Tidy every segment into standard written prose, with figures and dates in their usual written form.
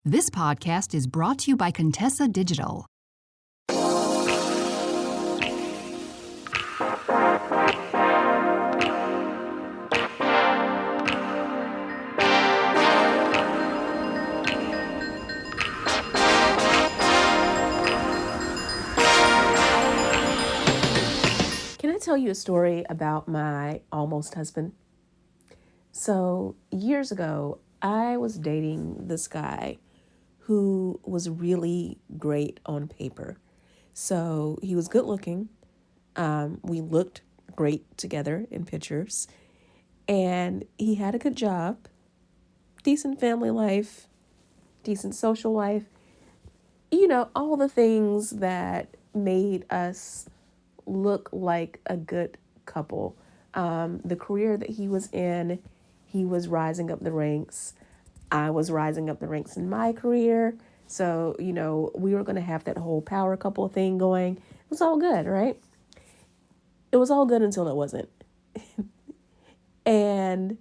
This podcast is brought to you by Contessa Digital. Can I tell you a story about my almost husband? So years ago, I was dating this guy who was really great on paper. So he was good looking. We looked great together in pictures. And he had a good job, decent family life, decent social life. You know, all the things that made us look like a good couple. The career that he was in, he was rising up the ranks. I was rising up the ranks in my career. So, you know, we were going to have that whole power couple thing going. It was all good, right? It was all good until it wasn't. And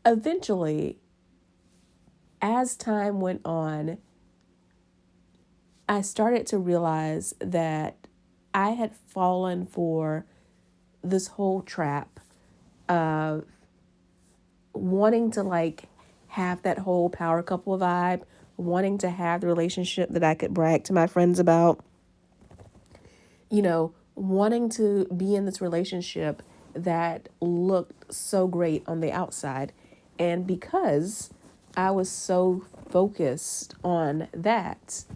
eventually, as time went on, I started to realize that I had fallen for this whole trap of wanting to have that whole power couple vibe, wanting to have the relationship that I could brag to my friends about, you know, wanting to be in this relationship that looked so great on the outside. And because I was so focused on that,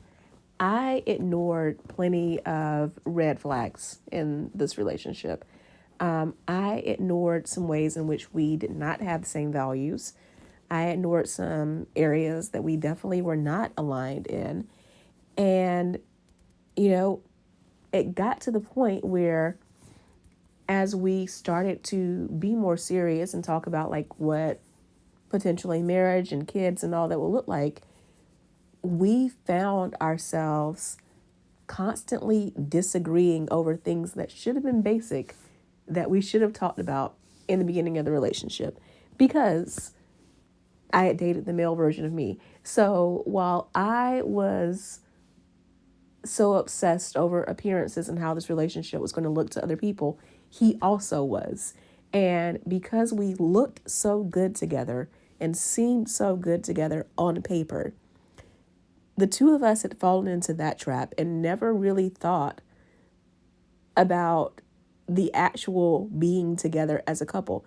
I ignored plenty of red flags in this relationship. I ignored some ways in which we did not have the same values. I ignored some areas that we definitely were not aligned in. And, you know, it got to the point where as we started to be more serious and talk about what potentially marriage and kids and all that will look like, we found ourselves constantly disagreeing over things that should have been basic, that we should have talked about in the beginning of the relationship, because I had dated the male version of me. So while I was so obsessed over appearances and how this relationship was going to look to other people, he also was. And because we looked so good together and seemed so good together on paper, the two of us had fallen into that trap and never really thought about the actual being together as a couple.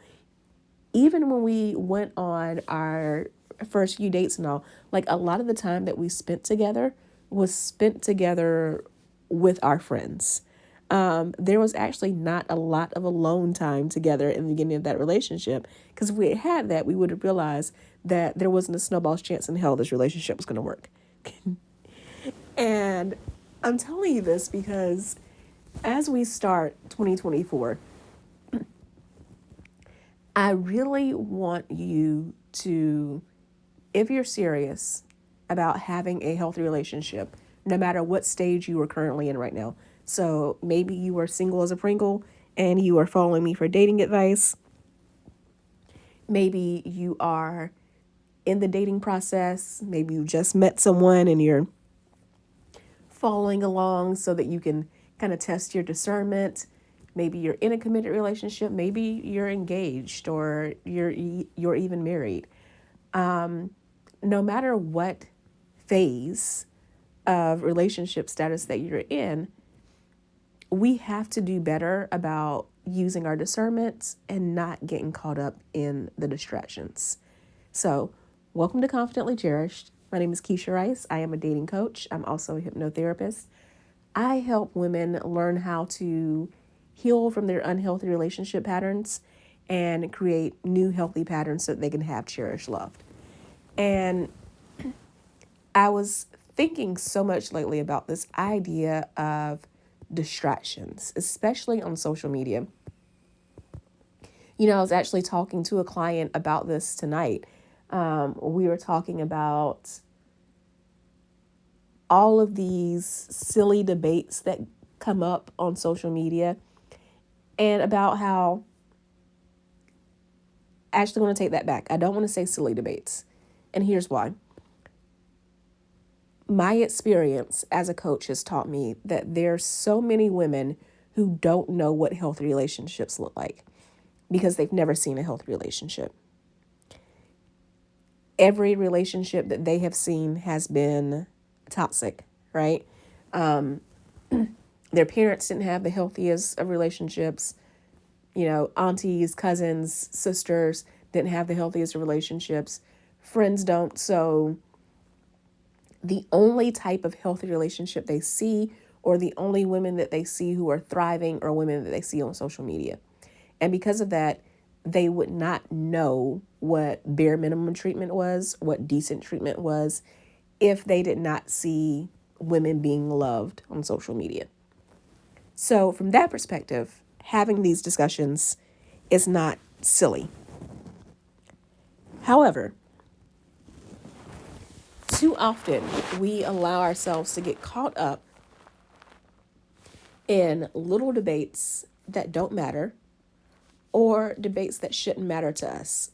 Even when we went on our first few dates and all, a lot of the time that we spent together was spent together with our friends. There was actually not a lot of alone time together in the beginning of that relationship, because if we had had that, we would have realized that there wasn't a snowball's chance in hell this relationship was going to work. And I'm telling you this because as we start 2024, I really want you to, if you're serious about having a healthy relationship, no matter what stage you are currently in right now. So maybe you are single as a Pringle and you are following me for dating advice. Maybe you are in the dating process. Maybe you just met someone and you're following along so that you can kind of test your discernment. Maybe you're in a committed relationship. Maybe you're engaged or you're even married. No matter what phase of relationship status that you're in, we have to do better about using our discernment and not getting caught up in the distractions. So, welcome to Confidently Cherished. My name is Keshia Rice. I am a dating coach. I'm also a hypnotherapist. I help women learn how to heal from their unhealthy relationship patterns and create new healthy patterns so that they can have cherished love. And I was thinking so much lately about this idea of distractions, especially on social media. You know, I was actually talking to a client about this tonight. We were talking about all of these silly debates that come up on social media, and about how, actually want to take that back. I don't want to say silly debates. And here's why. My experience as a coach has taught me that there's so many women who don't know what healthy relationships look like because they've never seen a healthy relationship. Every relationship that they have seen has been toxic, right? Their parents didn't have the healthiest of relationships. Aunties, cousins, sisters didn't have the healthiest of relationships. Friends don't. So the only type of healthy relationship they see, or the only women that they see who are thriving, are women that they see on social media. And because of that, they would not know what bare minimum treatment was, what decent treatment was, if they did not see women being loved on social media. So from that perspective, having these discussions is not silly. However, too often we allow ourselves to get caught up in little debates that don't matter, or debates that shouldn't matter to us.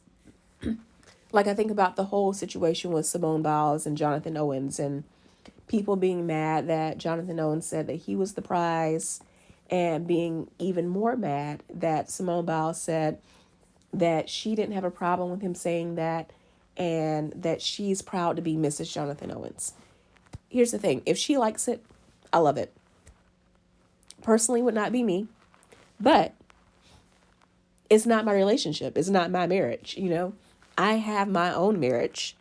Like, I think about the whole situation with Simone Biles and Jonathan Owens, and people being mad that Jonathan Owens said that he was the prize, and being even more mad that Simone Biles said that she didn't have a problem with him saying that, and that she's proud to be Mrs. Jonathan Owens. Here's the thing. If she likes it, I love it. Personally, would not be me, but it's not my relationship. It's not my marriage. I have my own marriage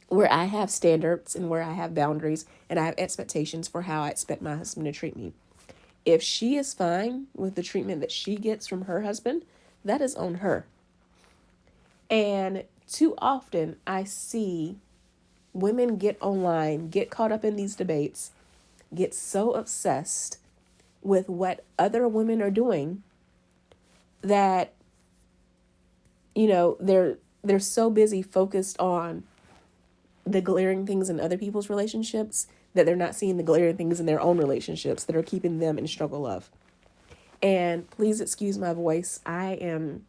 where I have standards and where I have boundaries and I have expectations for how I expect my husband to treat me. If she is fine with the treatment that she gets from her husband, that is on her. And too often I see women get online, get caught up in these debates, get so obsessed with what other women are doing that, they're so busy focused on the glaring things in other people's relationships that they're not seeing the glaring things in their own relationships that are keeping them in struggle of. And please excuse my voice. I am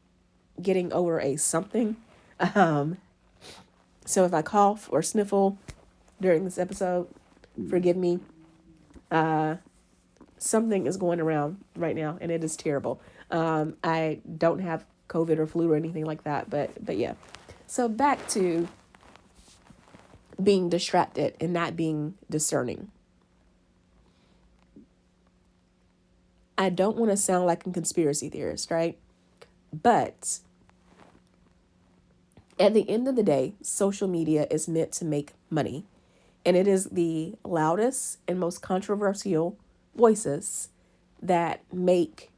getting over a something. So if I cough or sniffle during this episode, forgive me. Something is going around right now and it is terrible. I don't have COVID or flu or anything like that, but yeah. So back to being distracted and not being discerning. I don't want to sound like a conspiracy theorist, right? But at the end of the day, social media is meant to make money. And it is the loudest and most controversial voices that make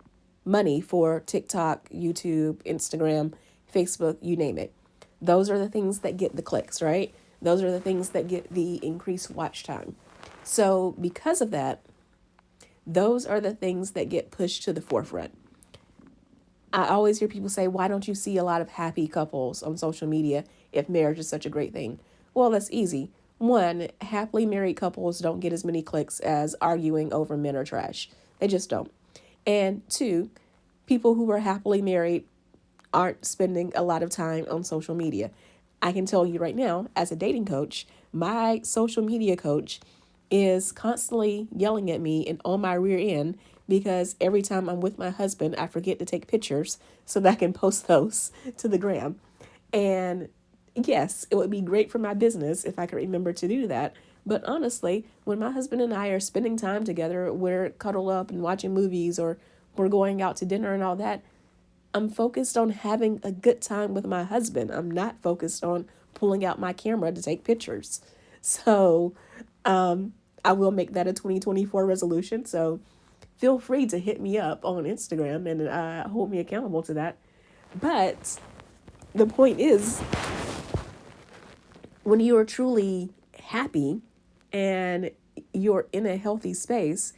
money for TikTok, YouTube, Instagram, Facebook, you name it. Those are the things that get the clicks, right? Those are the things that get the increased watch time. So because of that, those are the things that get pushed to the forefront. I always hear people say, why don't you see a lot of happy couples on social media if marriage is such a great thing? Well, that's easy. One, happily married couples don't get as many clicks as arguing over men are trash. They just don't. And two, people who are happily married aren't spending a lot of time on social media. I can tell you right now, as a dating coach, my social media coach is constantly yelling at me and on my rear end because every time I'm with my husband, I forget to take pictures so that I can post those to the gram. And yes, it would be great for my business if I could remember to do that. But honestly, when my husband and I are spending time together, we're cuddled up and watching movies, or we're going out to dinner and all that, I'm focused on having a good time with my husband. I'm not focused on pulling out my camera to take pictures. So I will make that a 2024 resolution. So feel free to hit me up on Instagram and hold me accountable to that. But the point is, when you are truly happy and you're in a healthy space,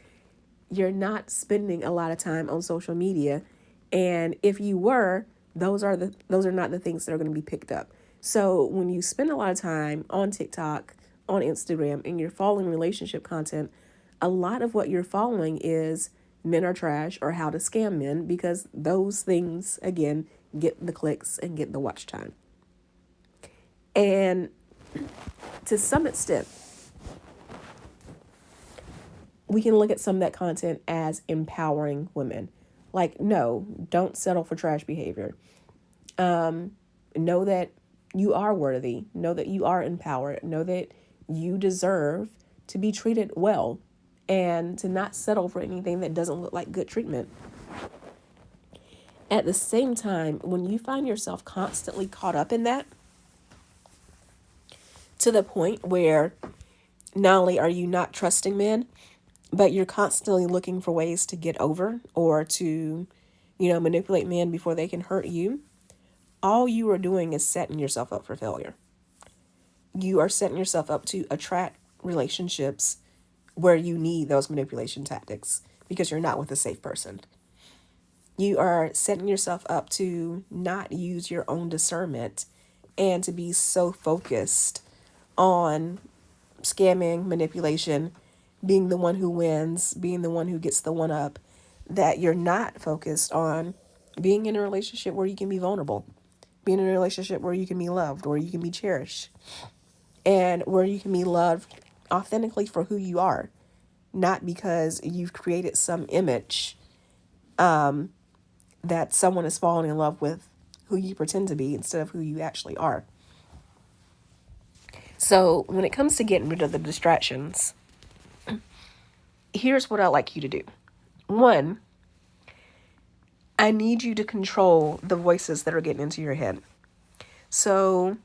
you're not spending a lot of time on social media. And if you were, those are not the things that are going to be picked up. So when you spend a lot of time on TikTok, on Instagram, and you're following relationship content, a lot of what you're following is men are trash or how to scam men, because those things, again, get the clicks and get the watch time. And to some extent, we can look at some of that content as empowering women. Like, no, don't settle for trash behavior. Know that you are worthy. Know that you are empowered. Know that you deserve to be treated well and to not settle for anything that doesn't look like good treatment. At the same time, when you find yourself constantly caught up in that, to the point where not only are you not trusting men, but you're constantly looking for ways to get over or to, manipulate men before they can hurt you, all you are doing is setting yourself up for failure. You are setting yourself up to attract relationships where you need those manipulation tactics because you're not with a safe person. You are setting yourself up to not use your own discernment and to be so focused on scamming, manipulation, being the one who wins, being the one who gets the one up, that you're not focused on being in a relationship where you can be vulnerable, being in a relationship where you can be loved, where you can be cherished, and where you can be loved authentically for who you are, not because you've created some image that someone is falling in love with who you pretend to be instead of who you actually are. So when it comes to getting rid of the distractions, here's what I'd like you to do. 1, I need you to control the voices that are getting into your head. So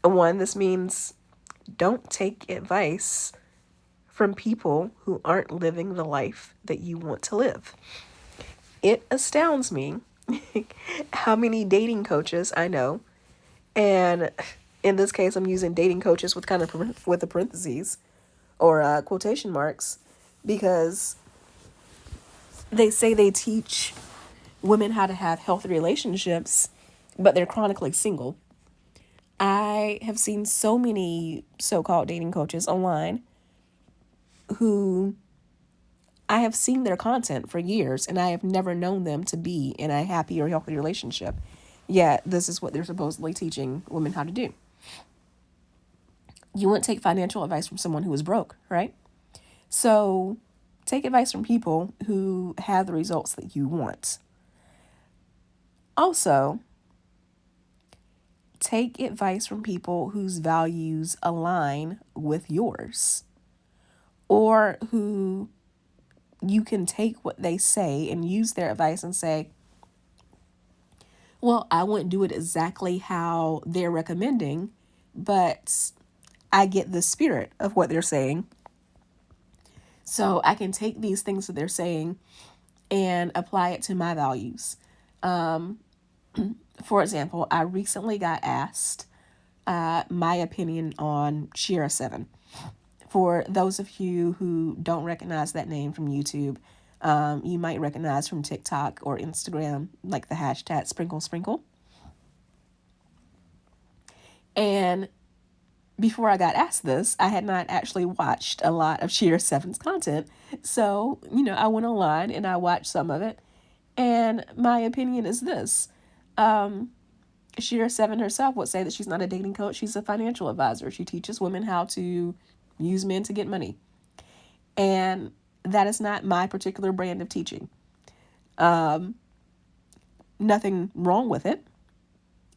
1, this means don't take advice from people who aren't living the life that you want to live. It astounds me how many dating coaches I know, and in this case, I'm using dating coaches with the parentheses or quotation marks, because they say they teach women how to have healthy relationships, but they're chronically single. I have seen so many so-called dating coaches online who I have seen their content for years, and I have never known them to be in a happy or healthy relationship. Yet, this is what they're supposedly teaching women how to do. You wouldn't take financial advice from someone who is broke, right? So, take advice from people who have the results that you want. Also, take advice from people whose values align with yours, or who you can take what they say and use their advice and say, well, I wouldn't do it exactly how they're recommending, but I get the spirit of what they're saying. So I can take these things that they're saying and apply it to my values. For example, I recently got asked my opinion on Keshia 7. For those of you who don't recognize that name from YouTube, you might recognize from TikTok or Instagram, like the hashtag sprinkle sprinkle. And before I got asked this, I had not actually watched a lot of Keshia 7's content. So, I went online and I watched some of it. And my opinion is this. Keshia 7 herself would say that she's not a dating coach. She's a financial advisor. She teaches women how to use men to get money. And that is not my particular brand of teaching. Nothing wrong with it,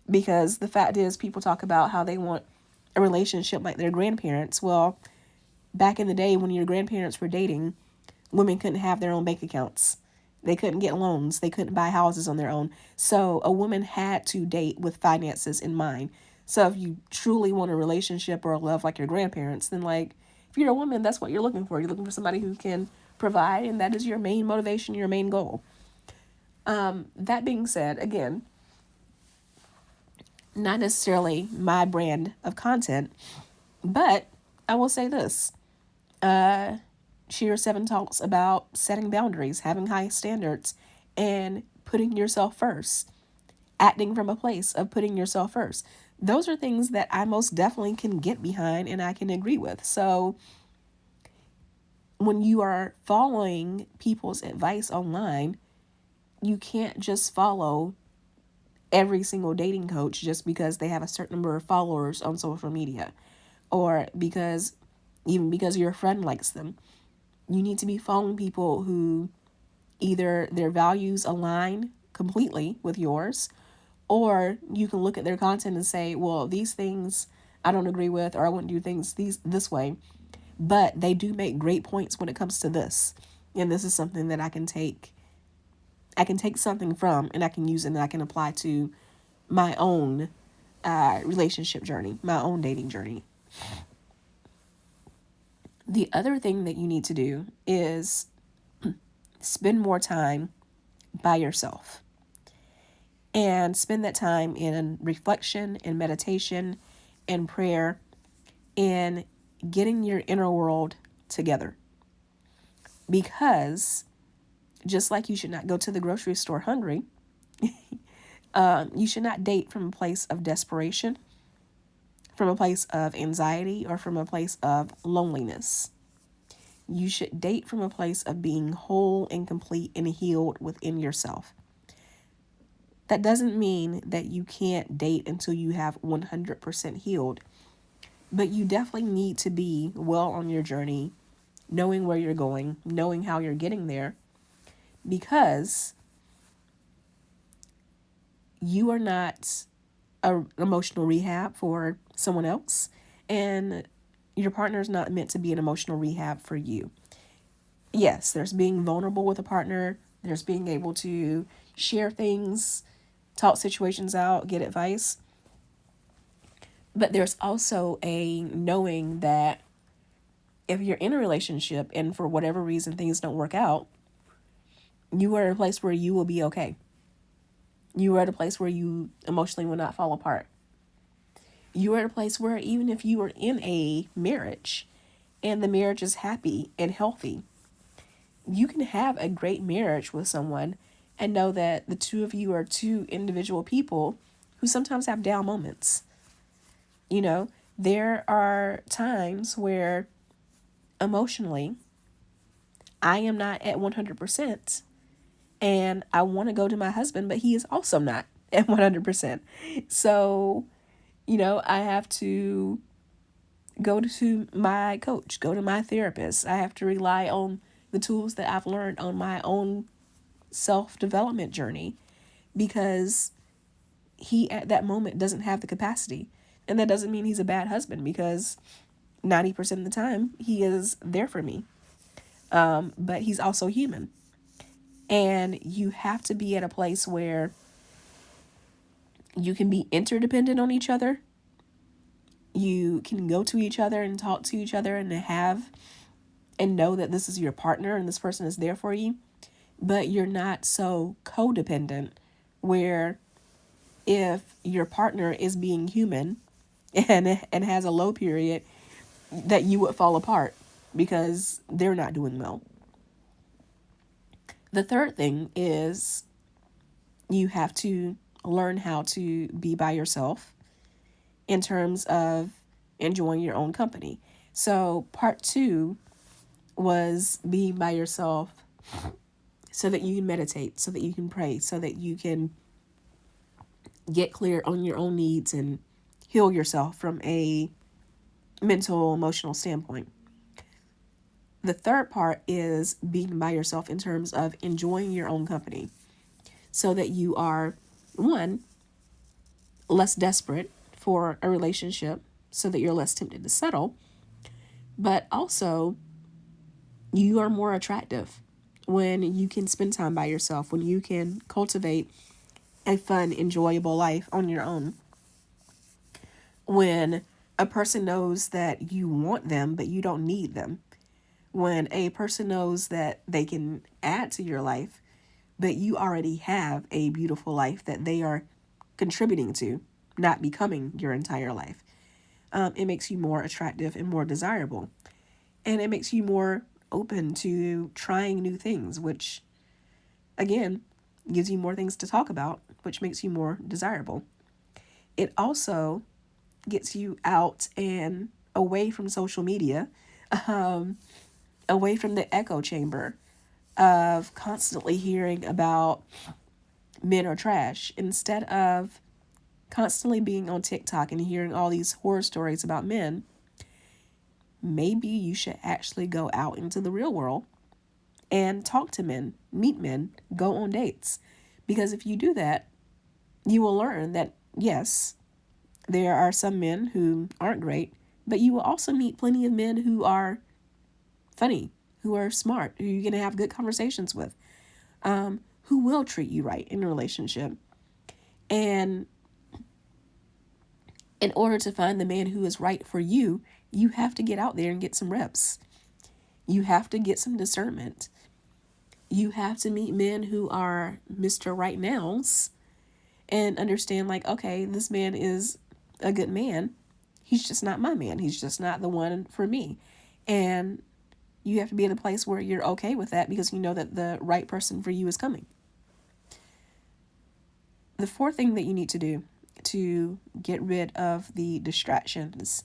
because the fact is, people talk about how they want a relationship like their grandparents. Well, back in the day when your grandparents were dating, women couldn't have their own bank accounts. They couldn't get loans. They couldn't buy houses on their own. So a woman had to date with finances in mind. So if you truly want a relationship or a love like your grandparents, then if you're a woman, that's what you're looking for. You're looking for somebody who can provide, and that is your main motivation, your main goal. That being said, again, not necessarily my brand of content, but I will say this. Keshia 7 talks about setting boundaries, having high standards, and putting yourself first. Acting from a place of putting yourself first. Those are things that I most definitely can get behind and I can agree with. So when you are following people's advice online, you can't just follow every single dating coach just because they have a certain number of followers on social media, or because your friend likes them. You need to be following people who either their values align completely with yours, or you can look at their content and say, well, these things I don't agree with, or I wouldn't do things this way, but they do make great points when it comes to this. And this is something that I can take something from, and I can use it, and I can apply to my own relationship journey, my own dating journey. The other thing that you need to do is spend more time by yourself, and spend that time in reflection and meditation and prayer and getting your inner world together. Because just like you should not go to the grocery store hungry, you should not date from a place of desperation, from a place of anxiety, or from a place of loneliness. You should date from a place of being whole and complete and healed within yourself. That doesn't mean that you can't date until you have 100% healed, but you definitely need to be well on your journey, knowing where you're going, knowing how you're getting there, because you are not an emotional rehab for someone else, and your partner is not meant to be an emotional rehab for you. Yes, there's being vulnerable with a partner. There's being able to share things, talk situations out, get advice. But there's also a knowing that if you're in a relationship and for whatever reason things don't work out, you are at a place where you will be okay. You are at a place where you emotionally will not fall apart. You are at a place where even if you are in a marriage and the marriage is happy and healthy, you can have a great marriage with someone and know that the two of you are two individual people who sometimes have down moments. You know, there are times where emotionally I am not at 100%. And I want to go to my husband, but he is also not at 100%. So, I have to go to my coach, go to my therapist. I have to rely on the tools that I've learned on my own self-development journey, because he at that moment doesn't have the capacity. And that doesn't mean he's a bad husband, because 90% of the time he is there for me. But he's also human. And you have to be at a place where you can be interdependent on each other. You can go to each other and talk to each other and know that this is your partner and this person is there for you. But you're not so codependent where if your partner is being human and has a low period, that you would fall apart because they're not doing well. The third thing is you have to learn how to be by yourself in terms of enjoying your own company. So part 2 was being by yourself so that you can meditate, so that you can pray, so that you can get clear on your own needs and heal yourself from a mental, emotional standpoint. The third part is being by yourself in terms of enjoying your own company, so that you are, one, less desperate for a relationship, so that you're less tempted to settle, but also you are more attractive when you can spend time by yourself, when you can cultivate a fun, enjoyable life on your own. When a person knows that you want them, but you don't need them. When a person knows that they can add to your life, but you already have a beautiful life that they are contributing to, not becoming your entire life. It makes you more attractive and more desirable. And it makes you more open to trying new things, which, again, gives you more things to talk about, which makes you more desirable. It also gets you out and away from social media, away from the echo chamber of constantly hearing about men are trash, instead of constantly being on TikTok and hearing all these horror stories about men. maybe you should actually go out into the real world and talk to men, meet men, go on dates. Because if you do that, you will learn that, yes, there are some men who aren't great, but you will also meet plenty of men who are funny, who are smart, who you're going to have good conversations with, who will treat you right in a relationship. And in order to find the man who is right for you, you have to get out there and get some reps. You have to get some discernment. You have to meet men who are Mr. Right Nows and understand, like, okay, this man is a good man. He's just not my man. He's just not the one for me. And you have to be in a place where you're okay with that because you know that the right person for you is coming. The fourth thing that you need to do to get rid of the distractions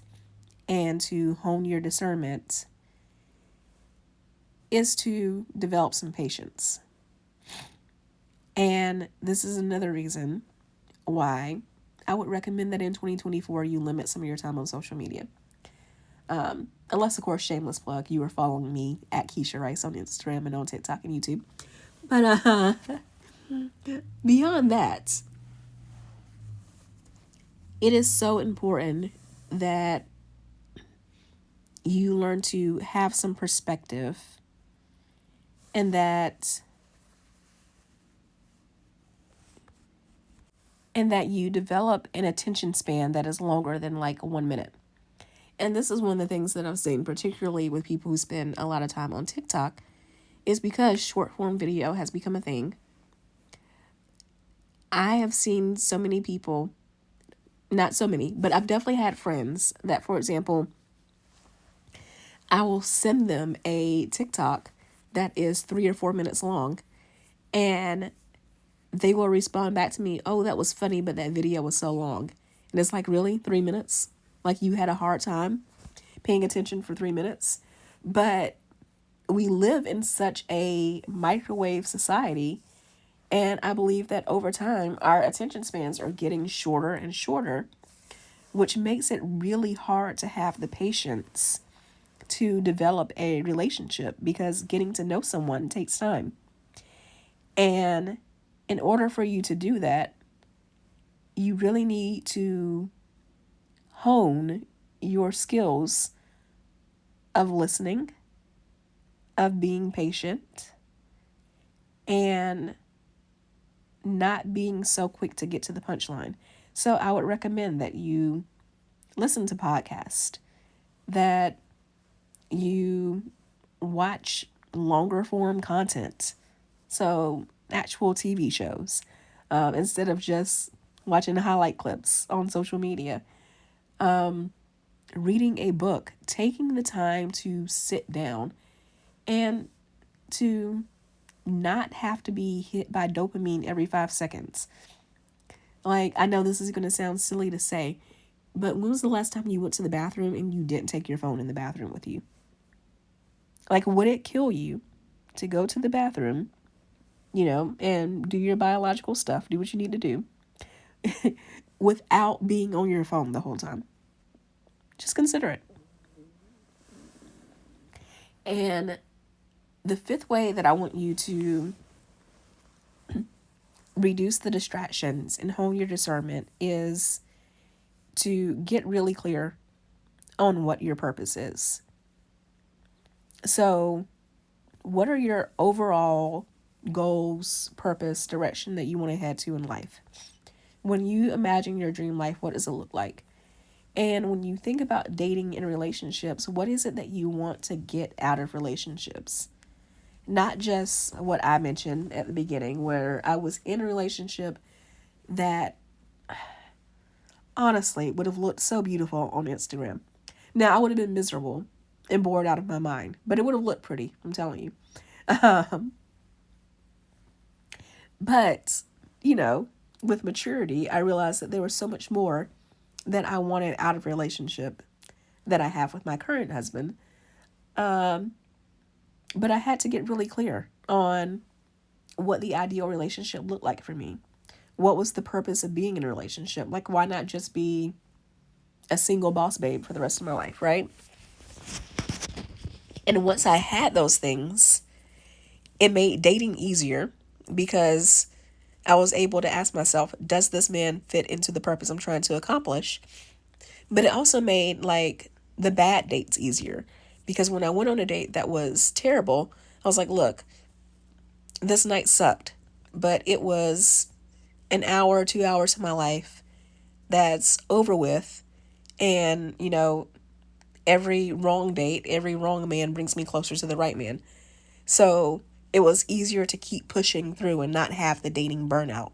and to hone your discernment is to develop some patience. And this is another reason why I would recommend that in 2024 you limit some of your time on social media. Unless, of course, shameless plug, you are following me at Keshia Rice on Instagram and on TikTok and YouTube. But beyond that, it is so important that you learn to have some perspective and that you develop an attention span that is longer than like 1 minute. And this is one of the things that I've seen, particularly with people who spend a lot of time on TikTok, is because short form video has become a thing. I have seen so many people, not so many, but I've definitely had friends that, for example, I will send them a TikTok that is 3 or 4 minutes long, and they will respond back to me, oh, that was funny, but that video was so long. And it's like, really? 3 minutes? Like you had a hard time paying attention for 3 minutes? But we live in such a microwave society, and I believe that over time, our attention spans are getting shorter and shorter, which makes it really hard to have the patience to develop a relationship because getting to know someone takes time. And in order for you to do that, you really need to hone your skills of listening, of being patient, and not being so quick to get to the punchline. So I would recommend that you listen to podcasts, that you watch longer form content. So actual TV shows, instead of just watching highlight clips on social media. Reading a book, taking the time to sit down and to not have to be hit by dopamine every 5 seconds. Like, I know this is going to sound silly to say, but when was the last time you went to the bathroom and you didn't take your phone in the bathroom with you? Like, would it kill you to go to the bathroom, and do your biological stuff, do what you need to do, without being on your phone the whole time? Just consider it. And the fifth way that I want you to reduce the distractions and hone your discernment is to get really clear on what your purpose is. So, what are your overall goals, purpose, direction that you want to head to in life? When you imagine your dream life, what does it look like? And when you think about dating and relationships, what is it that you want to get out of relationships? Not just what I mentioned at the beginning, where I was in a relationship that honestly would have looked so beautiful on Instagram. Now, I would have been miserable and bored out of my mind, but it would have looked pretty, I'm telling you. But, with maturity, I realized that there was so much more that I wanted out of a relationship that I have with my current husband. But I had to get really clear on what the ideal relationship looked like for me. What was the purpose of being in a relationship? Like, why not just be a single boss babe for the rest of my life, right? And once I had those things, it made dating easier because I was able to ask myself, does this man fit into the purpose I'm trying to accomplish? But it also made like the bad dates easier because when I went on a date that was terrible, I was like, look, this night sucked, but it was an hour, 2 hours of my life that's over with. And, every wrong date, every wrong man brings me closer to the right man. So it was easier to keep pushing through and not have the dating burnout.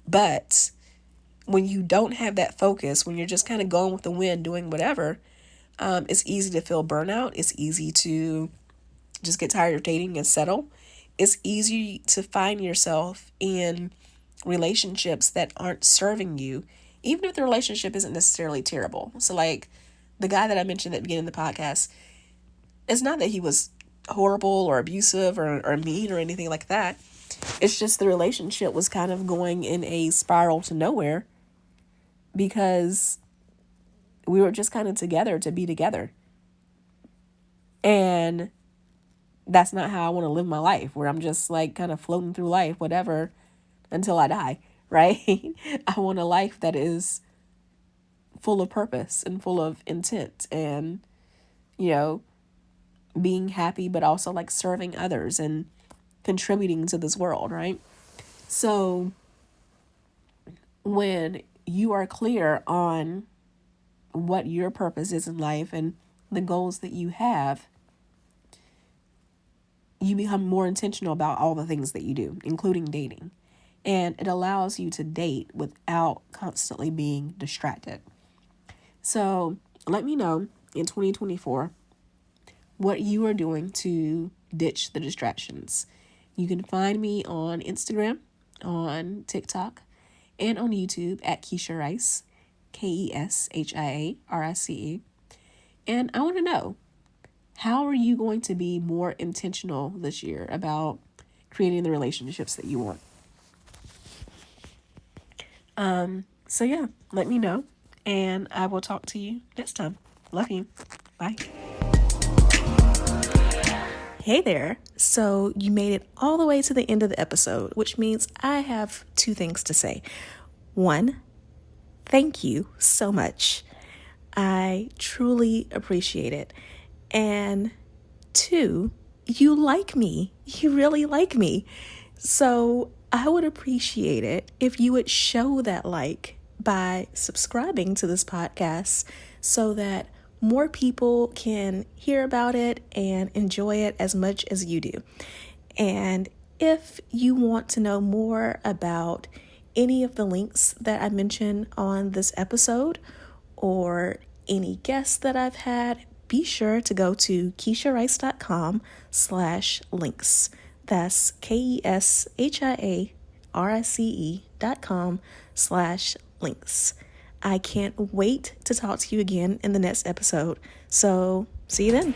But when you don't have that focus, when you're just kind of going with the wind, doing whatever, it's easy to feel burnout. It's easy to just get tired of dating and settle. It's easy to find yourself in relationships that aren't serving you, even if the relationship isn't necessarily terrible. So like the guy that I mentioned at the beginning of the podcast, it's not that he was horrible or abusive or mean or anything like that. It's just the relationship was kind of going in a spiral to nowhere because we were just kind of together to be together. And that's not how I want to live my life, where I'm just like kind of floating through life, whatever, until I die, right? I want a life that is full of purpose and full of intent and, being happy, but also like serving others and contributing to this world, right? So when you are clear on what your purpose is in life and the goals that you have, you become more intentional about all the things that you do, including dating. And it allows you to date without constantly being distracted. So let me know in 2024 what you are doing to ditch the distractions. You can find me on Instagram, on TikTok, and on YouTube at Keshia Rice, KESHIARICE. And I want to know, how are you going to be more intentional this year about creating the relationships that you want? So yeah, let me know, and I will talk to you next time. Love you. Bye. Hey there. So you made it all the way to the end of the episode, which means I have two things to say. One, thank you so much. I truly appreciate it. And two, you like me. You really like me. So I would appreciate it if you would show that like by subscribing to this podcast so that more people can hear about it and enjoy it as much as you do. And if you want to know more about any of the links that I mentioned on this episode or any guests that I've had, be sure to go to KeshiaRice.com/links. That's KESHIARICE.com/links. I can't wait to talk to you again in the next episode. So see you then.